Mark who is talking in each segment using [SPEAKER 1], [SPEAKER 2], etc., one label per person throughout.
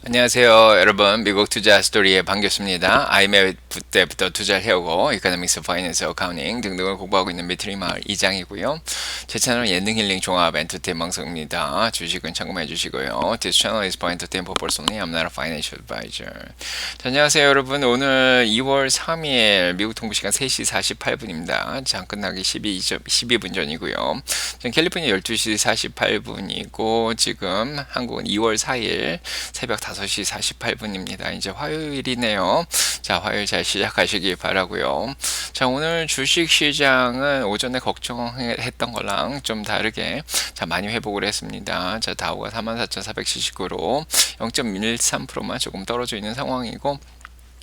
[SPEAKER 1] 안녕하세요, 여러분. 미국 투자 스토리에 반갑습니다. IMF 때부터 투자를 해오고, 이코노믹스, 파이낸스, 어카운팅 등등을 공부하고 있는 미트리 마을 이장이고요. 제 채널은 예능 힐링 종합 엔터테인 방송입니다. 주식은 참고해 주시고요. This channel is for entertainment purpose only. I'm not a financial advisor. 자, 안녕하세요, 여러분. 오늘 2월 3일 미국 동부 시간 3시 48분입니다. 장 끝나기 12분 전이고요. 지금 캘리포니아 12시 48분이고, 지금 한국은 2월 4일 새벽 5시 48분입니다. 이제 화요일이네요. 자, 화요일 잘 시작하시기 바라고요. 자, 오늘 주식 시장은 오전에 걱정했던 거랑 좀 다르게 자, 많이 회복을 했습니다. 자, 다우가 44,479로 0.13%만 조금 떨어져 있는 상황이고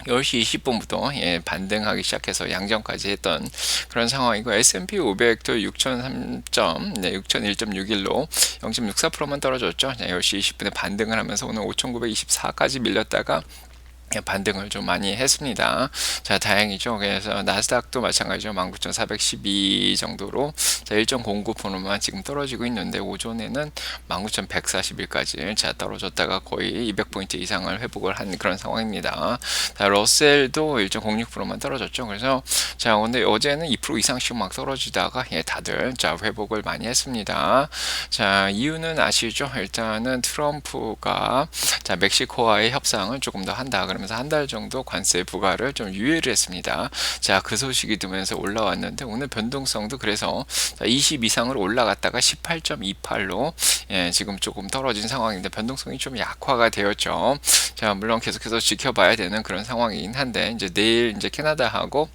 [SPEAKER 1] 10시 20분부터 반등하기 시작해서 양전까지 했던 그런 상황이고 S&P 500도 6,003점, 네, 6,001.61로 0.64%만 떨어졌죠. 10시 20분에 반등을 하면서 오늘 5,924까지 밀렸다가 반등을 좀 많이 했습니다. 자, 다행이죠. 그래서 나스닥도 마찬가지죠. 19,412 정도로 자, 1.09%만 지금 떨어지고 있는데 오전에는 19,141까지 자, 떨어졌다가 거의 200포인트 이상을 회복을 한 그런 상황입니다. 자, 러셀도 1.06%만 떨어졌죠. 그래서 자, 근데 어제는 2% 이상씩 막 떨어지다가 다들 자, 회복을 많이 했습니다. 자, 이유는 아시죠? 일단은 트럼프가 자, 멕시코와의 협상을 조금 더 한다. 그러면서 한 달 정도 관세 부과를 좀 유예를 했습니다. 자, 그 소식이 들면서 올라왔는데 오늘 변동성도 그래서 20 이상으로 올라갔다가 18.28로 지금 조금 떨어진 상황인데 변동성이 좀 약화가 되었죠. 자, 물론 계속해서 지켜봐야 되는 그런 상황이긴 한데 이제 내일 이제 캐나다하고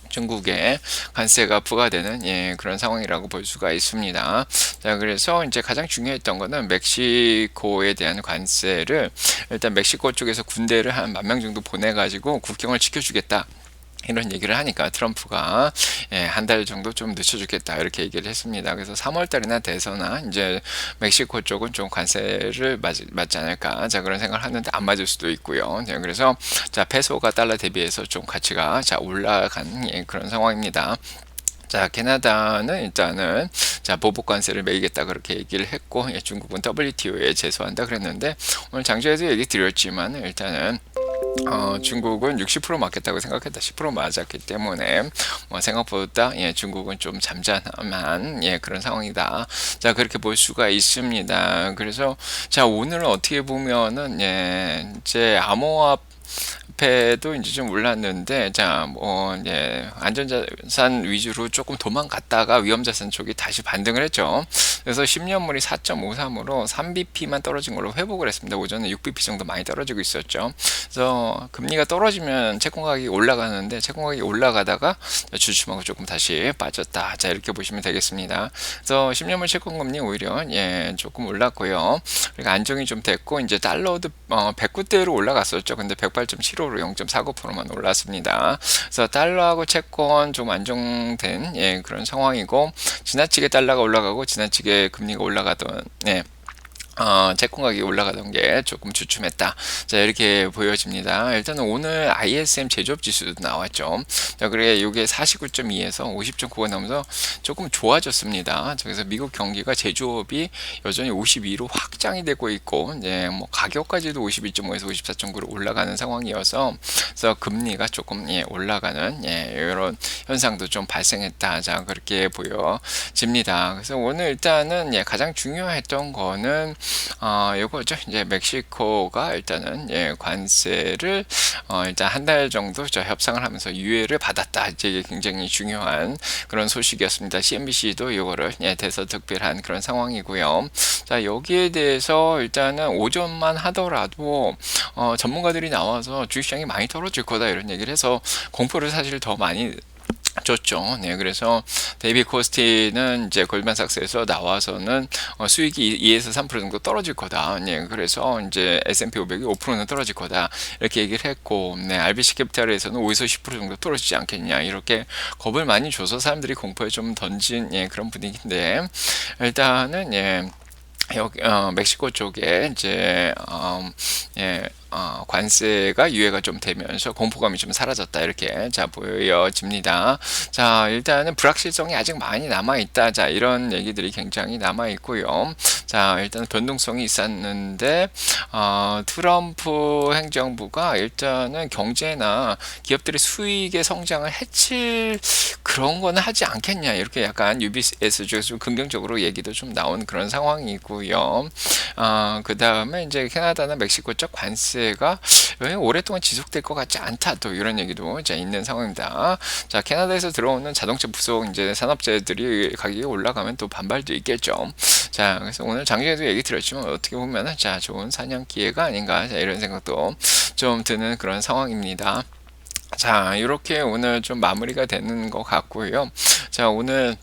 [SPEAKER 1] 중국에 관세가 부과되는 그런 상황이라고 볼 수가 있습니다. 자, 그래서 이제 가장 중요했던 거는 멕시코에 대한 관세를 일단 멕시코 쪽에서 군대를 한 10,000명 정도 보내가지고 국경을 지켜주겠다. 이런 얘기를 하니까 트럼프가 한 달 정도 좀 늦춰주겠다 이렇게 얘기를 했습니다. 그래서 3월 달이나 돼서나 이제 멕시코 쪽은 좀 관세를 맞지 않을까 자 그런 생각을 하는데 안 맞을 수도 있고요. 그래서 자 페소가 달러 대비해서 좀 가치가 자 올라간 그런 상황입니다. 자, 캐나다는 일단은 자 보복 관세를 매기겠다 그렇게 얘기를 했고 중국은 WTO에 제소한다 그랬는데 오늘 장주에도 얘기 드렸지만 일단은 중국은 60% 맞겠다고 생각했다 10% 맞았기 때문에 뭐 생각보다 중국은 좀 잠잠한 그런 상황이다. 자 그렇게 볼 수가 있습니다. 그래서 자 오늘은 어떻게 보면은 이제 암호화 배도 이제 좀 올랐는데 안전자산 위주로 조금 도망갔다가 위험자산 쪽이 다시 반등을 했죠. 그래서 10년물이 4.53으로 3bp만 떨어진 걸로 회복을 했습니다. 오전에 6bp 정도 많이 떨어지고 있었죠. 그래서 금리가 떨어지면 채권 가격이 올라가는데 채권 가격이 올라가다가 주춤하고 조금 다시 빠졌다. 자 이렇게 보시면 되겠습니다. 그래서 10년물 채권 금리 오히려 조금 올랐고요. 그리고 안정이 좀 됐고 이제 달러도 109대로 올라갔었죠. 근데 108.75로 0.49%만 올랐습니다. 그래서 달러하고 채권 좀 안정된 그런 상황이고 지나치게 달러가 올라가고 지나치게 금리가 올라가던 채권 가격이 올라가던 게 조금 주춤했다. 자, 이렇게 보여집니다. 일단은 오늘 ISM 제조업 지수도 나왔죠. 자, 그래, 이게 49.2에서 50.9가 나오면서 조금 좋아졌습니다. 그래서 미국 경기가 제조업이 여전히 52로 확장이 되고 있고, 뭐 가격까지도 51.5에서 54.9로 올라가는 상황이어서, 그래서 금리가 조금 올라가는 이런 현상도 좀 발생했다. 자, 그렇게 보여집니다. 그래서 오늘 일단은 가장 중요했던 거는 요거죠. 이제 멕시코가 일단은 관세를 일단 한 달 정도 저 협상을 하면서 유예를 받았다. 이게 굉장히 중요한 그런 소식이었습니다. CNBC도 요거를 대서특별한 그런 상황이고요. 자 여기에 대해서 일단은 오전만 하더라도 전문가들이 나와서 주식시장이 많이 떨어질 거다 이런 얘기를 해서 공포를 사실 더 많이 줬죠. 그래서 데이비 코스티는 이제 골드만삭스에서 나와서는 수익이 2에서 3% 정도 떨어질 거다. 그래서 이제 S&P 500이 5%는 떨어질 거다. 이렇게 얘기를 했고, RBC 캐피탈에서는 5에서 10% 정도 떨어지지 않겠냐. 이렇게 겁을 많이 줘서 사람들이 공포에 좀 던진 그런 분위기인데 일단은 여기 멕시코 쪽에 이제 예, 관세가 유예가 좀 되면서 공포감이 좀 사라졌다 이렇게 자 보여집니다. 자 일단은 불확실성이 아직 많이 남아 있다. 자 이런 얘기들이 굉장히 남아 있고요. 자 일단 변동성이 있었는데 트럼프 행정부가 일단은 경제나 기업들의 수익의 성장을 해칠 그런 거는 하지 않겠냐 이렇게 약간 UBS 쪽에서 좀 긍정적으로 얘기도 좀 나온 그런 상황이고요. 그 다음에 이제 캐나다나 멕시코 쪽 관세가 오랫동안 지속될 것 같지 않다 또 이런 얘기도 이제 있는 상황입니다. 자 캐나다에서 들어오는 자동차 부속 이제 산업재들이 가격이 올라가면 또 반발도 있겠죠. 자 그래서 오늘 장중에도 얘기 드렸지만 어떻게 보면은 자 좋은 사냥 기회가 아닌가 자 이런 생각도 좀 드는 그런 상황입니다. 자, 이렇게 오늘 좀 마무리가 되는 것 같고요. 자, 오늘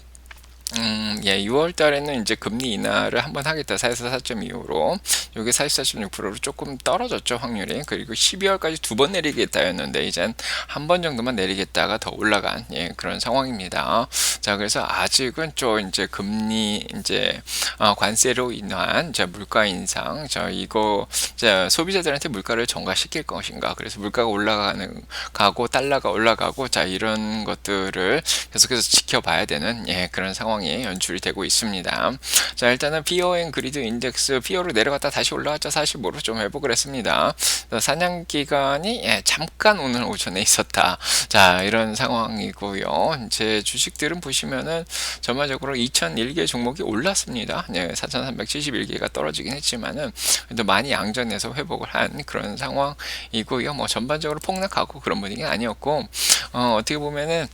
[SPEAKER 1] 예, 6월 달에는 이제 금리 인하를 한번 하겠다. 4에서 4.25로. 요게 44.6%로 조금 떨어졌죠, 확률이. 그리고 12월까지 두 번 내리겠다였는데, 이젠 한 번 정도만 내리겠다가 더 올라간, 예, 그런 상황입니다. 자, 그래서 아직은 좀 이제 금리, 이제, 관세로 인한, 자, 물가 인상, 자, 이거, 자, 소비자들한테 물가를 전가시킬 것인가. 그래서 물가가 가고, 달러가 올라가고, 자, 이런 것들을 계속해서 지켜봐야 되는, 예, 그런 상황이 연출이 되고 있습니다. 자, 일단은 피어 앤 그리드 인덱스 피어로 내려갔다 다시 올라왔죠. 45로 좀 회복을 했습니다. 사냥 기간이 예, 잠깐 오늘 오전에 있었다. 자, 이런 상황이고요. 이제 주식들은 보시면은 전반적으로 2001개 종목이 올랐습니다. 예, 4,371개가 떨어지긴 했지만은 그래도 많이 양전해서 회복을 한 그런 상황이고요. 뭐 전반적으로 폭락하고 그런 분위기는 아니었고 어떻게 보면은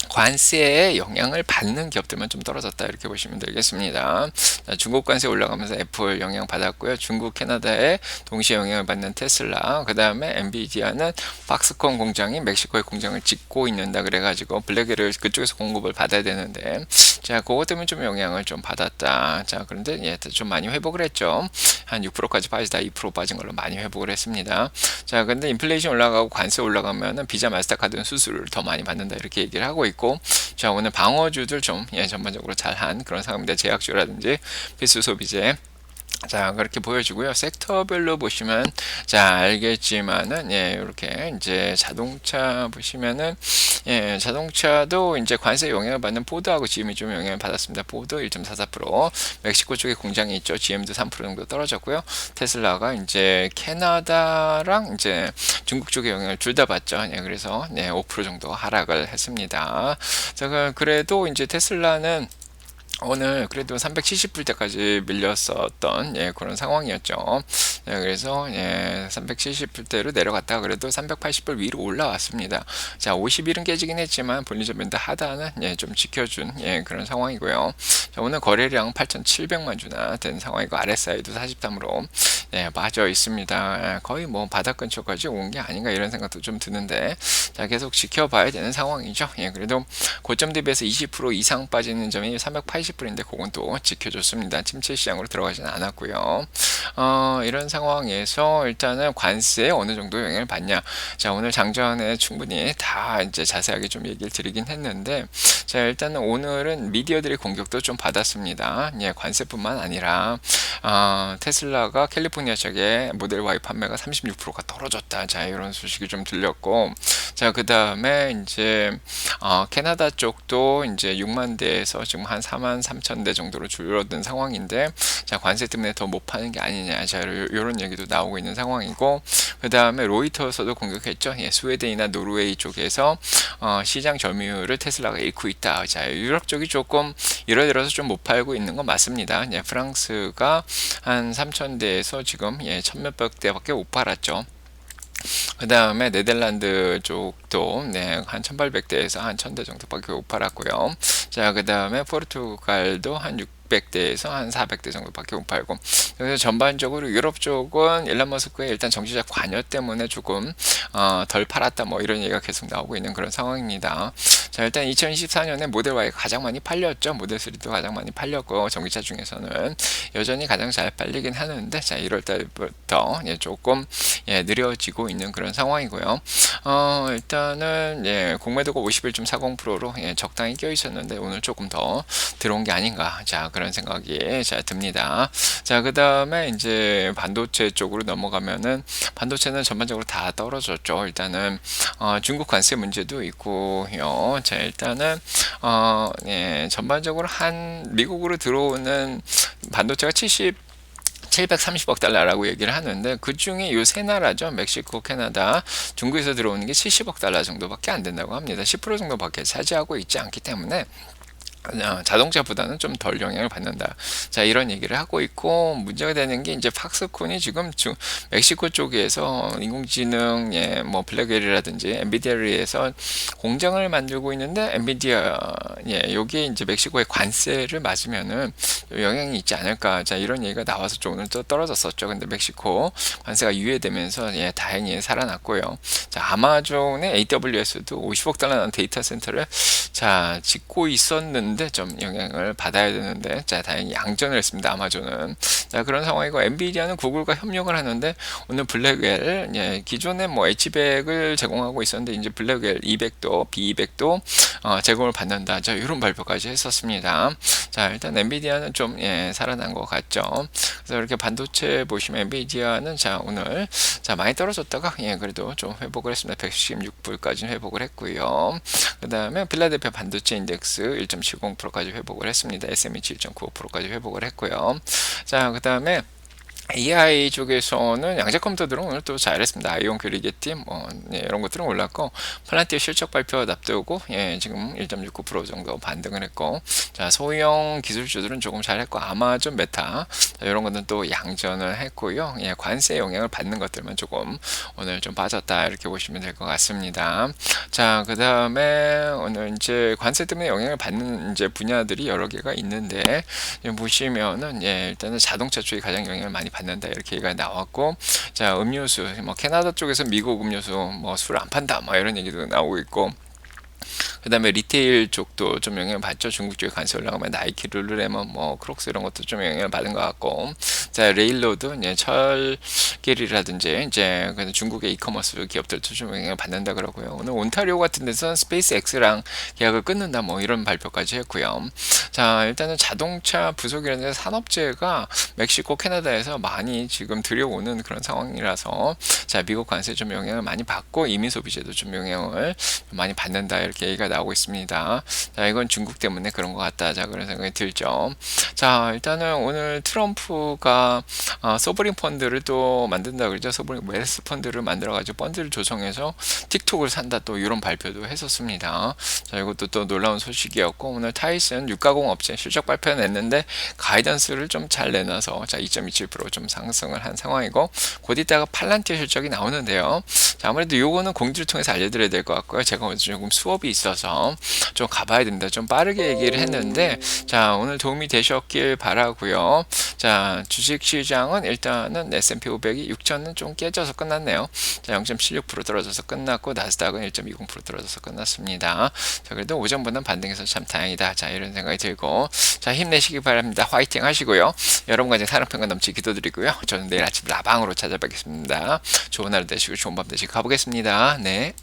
[SPEAKER 1] 관세에 영향을 받는 기업들만 좀 떨어졌다 이렇게 보시면 되겠습니다. 자, 중국 관세 올라가면서 애플 영향 받았고요. 중국, 캐나다에 동시에 영향을 받는 테슬라, 그 다음에 엔비디아는 박스콘 공장이 멕시코에 공장을 짓고 있는다 그래가지고 블랙을 그쪽에서 공급을 받아야 되는데 자 그것 때문에 좀 영향을 좀 받았다. 자 그런데 예, 좀 많이 회복을 했죠. 한 6%까지 빠지다 2% 빠진 걸로 많이 회복을 했습니다. 자 근데 인플레이션 올라가고 관세 올라가면은 비자 마스터카드는 수수료를 더 많이 받는다 이렇게 얘기를 하고 있고 자 오늘 방어주들 좀 예, 전반적으로 잘한 그런 상황입니다. 제약주라든지 필수 소비재 자 그렇게 보여주고요. 섹터별로 보시면 자 알겠지만은 예 이렇게 이제 자동차 보시면은 예 자동차도 이제 관세 영향을 받는 포드하고 GM이 좀 영향을 받았습니다. 포드 1.44% 멕시코 쪽에 공장이 있죠. GM도 3% 정도 떨어졌고요. 테슬라가 이제 캐나다랑 이제 중국 쪽에 영향을 둘 다 받죠. 예, 그래서 네, 5% 정도 하락을 했습니다. 자 그래도 이제 테슬라는 오늘 그래도 370불대까지 밀렸었던 예, 그런 상황이었죠. 예, 그래서 예, 370불대로 내려갔다가 그래도 380불 위로 올라왔습니다. 자, 50일은 깨지긴 했지만 본리적 밴드 하단은 예, 좀 지켜준 예, 그런 상황이고요. 자, 오늘 거래량 8,700만 주나 된 상황이고 RSI도 43으로 예, 빠져 있습니다. 예, 거의 뭐 바닥 근처까지 온 게 아닌가 이런 생각도 좀 드는데 자, 계속 지켜봐야 되는 상황이죠. 예, 그래도 고점 대비해서 20% 이상 빠지는 점이 380불인데 그건 또 지켜줬습니다. 침체 시장으로 들어가지는 않았고요. 이런 상황에서 일단은 관세에 어느 정도 영향을 받냐. 자, 오늘 장전에 충분히 다 이제 자세하게 좀 얘기를 드리긴 했는데, 자, 일단은 오늘은 미디어들의 공격도 좀 받았습니다. 예, 관세뿐만 아니라, 테슬라가 캘리포니아 쪽에 모델 Y 판매가 36%가 떨어졌다. 자, 이런 소식이 좀 들렸고, 자, 그 다음에 이제, 캐나다 쪽도 이제 6만 대에서 지금 한 4만 3천 대 정도로 줄어든 상황인데, 자, 관세 때문에 더 못 파는 게 아니냐. 자, 요런 얘기도 나오고 있는 상황이고, 그 다음에 로이터서도 공격했죠. 예, 스웨덴이나 노르웨이 쪽에서, 시장 점유율을 테슬라가 잃고 있다. 자, 유럽 쪽이 조금 이러들어서 좀 못 팔고 있는 건 맞습니다. 예, 프랑스가 한 3천 대에서 지금 예, 천몇백 대밖에 못 팔았죠. 그 다음에 네덜란드 쪽도 네, 한 1800대에서 한 1000대 정도밖에 못 팔았고요. 자, 그 다음에 포르투갈도 한 600대에서 한 400대 정도밖에 못 팔고 그래서 전반적으로 유럽 쪽은 일론 머스크의 일단 정치적 관여 때문에 조금 덜 팔았다 뭐 이런 얘기가 계속 나오고 있는 그런 상황입니다. 자 자, 일단 2024년에 모델 Y가 가장 많이 팔렸죠. 모델 3도 가장 많이 팔렸고, 전기차 중에서는 여전히 가장 잘 팔리긴 하는데, 자, 1월 달부터 조금 느려지고 있는 그런 상황이고요. 일단은 공매도가 51.40%로 적당히 껴 있었는데 오늘 조금 더 들어온 게 아닌가, 자, 그런 생각이 자 듭니다. 자, 그 다음에 이제 반도체 쪽으로 넘어가면은 반도체는 전반적으로 다 떨어졌죠. 일단은 중국 관세 문제도 있고요. 자, 일단은 전반적으로 한 미국으로 들어오는 반도체가 730억 달러라고 얘기를 하는데, 그 중에 요 세 나라죠. 멕시코, 캐나다, 중국에서 들어오는 게 70억 달러 정도밖에 안 된다고 합니다. 10% 정도밖에 차지하고 있지 않기 때문에 자동차보다는 좀 덜 영향을 받는다. 자, 이런 얘기를 하고 있고, 문제가 되는 게 이제 팍스콘이 지금 멕시코 쪽에서 인공지능, 뭐 블랙웰이라든지 엔비디아에서 공장을 만들고 있는데, 엔비디아, 여기에 이제 멕시코의 관세를 맞으면은 영향이 있지 않을까. 자, 이런 얘기가 나와서 좀 오늘 또 떨어졌었죠. 근데 멕시코 관세가 유예되면서 다행히 살아났고요. 자, 아마존의 AWS도 50억 달러라는 데이터 센터를 자 짓고 있었는데 좀 영향을 받아야 되는데, 자, 다행히 양전을 했습니다. 아마존은. 자, 그런 상황이고, 엔비디아는 구글과 협력을 하는데 오늘 블랙웰, 기존에 뭐 H100을 제공하고 있었는데 이제 블랙웰 200도 B200도 제공을 받는다. 자, 이런 발표까지 했었습니다. 자, 일단 엔비디아는 좀 살아난 것 같죠. 그래서 이렇게 반도체 보시면 엔비디아는 자 오늘 자 많이 떨어졌다가 그래도 좀 회복을 했습니다. 116불까지 회복을 했고요. 그 다음에 필라델피아 반도체 인덱스 1.70%까지 회복을 했습니다. SMH 1.95%까지 회복을 했고요. 자, 그 다음에 AI 쪽에서는 양자 컴퓨터들은 오늘 또 잘했습니다. 아이온 큐리게티 이런 것들은 올랐고, 플란티어 실적 발표 납두고 지금 1.69% 정도 반등을 했고, 자, 소형 기술주들은 조금 잘했고, 아마존, 메타, 자, 이런 것들은 또 양전을 했고요. 관세 영향을 받는 것들만 조금 오늘 좀 빠졌다, 이렇게 보시면 될 것 같습니다. 자, 그 다음에 오늘 이제 관세 때문에 영향을 받는 이제 분야들이 여러 개가 있는데, 보시면은 일단은 자동차 쪽이 가장 영향을 많이 받는다, 이렇게 얘기가 나왔고, 자, 음료수, 뭐 캐나다 쪽에서 미국 음료수 뭐 술 안 판다, 뭐 이런 얘기도 나오고 있고, 그 다음에 리테일 쪽도 좀 영향을 받죠. 중국 쪽에 관세 올라가면 나이키, 룰루레몬, 뭐 크록스 이런 것도 좀 영향을 받은 것 같고, 자, 레일로드, 철길이라든지 이제 중국의 이커머스 기업들도 좀 영향을 받는다 그러고요. 오늘 온타리오 같은 데서는 스페이스 X랑 계약을 끊는다, 뭐 이런 발표까지 했고요. 자, 일단은 자동차 부속이라는 산업재가 멕시코, 캐나다에서 많이 지금 들여오는 그런 상황이라서, 자, 미국 관세 좀 영향을 많이 받고 이민 소비재도 좀 영향을 많이 받는다, 이렇게 얘기가 나오고 있습니다. 자, 이건 중국 때문에 그런 것 같다, 자, 그런 생각이 들죠. 자, 일단은 오늘 트럼프가 소브린 펀드를 또 만든다 그러죠. 소브린 웰스 펀드를 만들어가지고 펀드를 조성해서 틱톡을 산다, 또 이런 발표도 했었습니다. 자, 이것도 또 놀라운 소식이었고, 오늘 타이슨 유가공 업체 실적 발표 냈는데 가이던스를 좀 잘 내놔서 자 2.27%좀 상승을 한 상황이고, 곧 이따가 팔란티어 실적이 나오는데요. 자, 아무래도 요거는 공지를 통해서 알려드려야 될 것 같고요. 제가 오늘 조금 수업이 있어서 좀 가봐야 됩니다. 좀 빠르게 얘기를 했는데, 자, 오늘 도움이 되셨길 바라고요. 자, 주식시장은 일단은 S&P 500이 6천은 좀 깨져서 끝났네요. 자, 0.76% 떨어져서 끝났고, 나스닥은 1.20% 떨어져서 끝났습니다. 자, 그래도 오전보다는 반등해서 참 다행이다, 자, 이런 생각이 들고, 자, 힘내시기 바랍니다. 화이팅 하시고요. 여러분과 사랑평가 넘치 기도드리고요. 저는 내일 아침 라방으로 찾아뵙겠습니다. 좋은 하루 되시고 좋은 밤 되시고 가보겠습니다. 네.